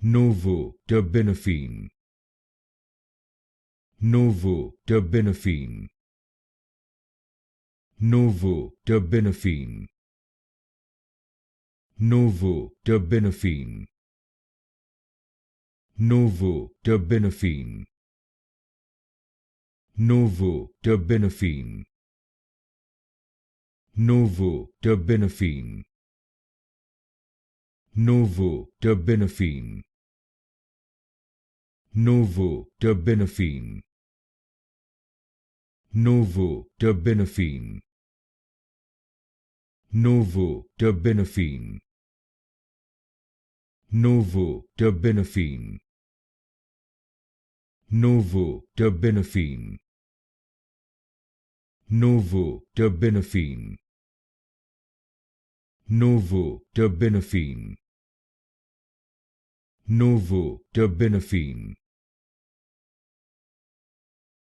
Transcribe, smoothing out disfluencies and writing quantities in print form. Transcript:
Novo-Terbinafine, Novo-Terbinafine, Novo-Terbinafine, Novo-Terbinafine, Novo-Terbinafine, Novo-Terbinafine, Novo-Terbinafine, Novo-Terbinafine, Novo-Terbinafine, Novo-Terbinafine, Novo-Terbinafine, Novo-Terbinafine, Novo-Terbinafine, Novo-Terbinafine, Novo-Terbinafine, Novo-Terbinafine,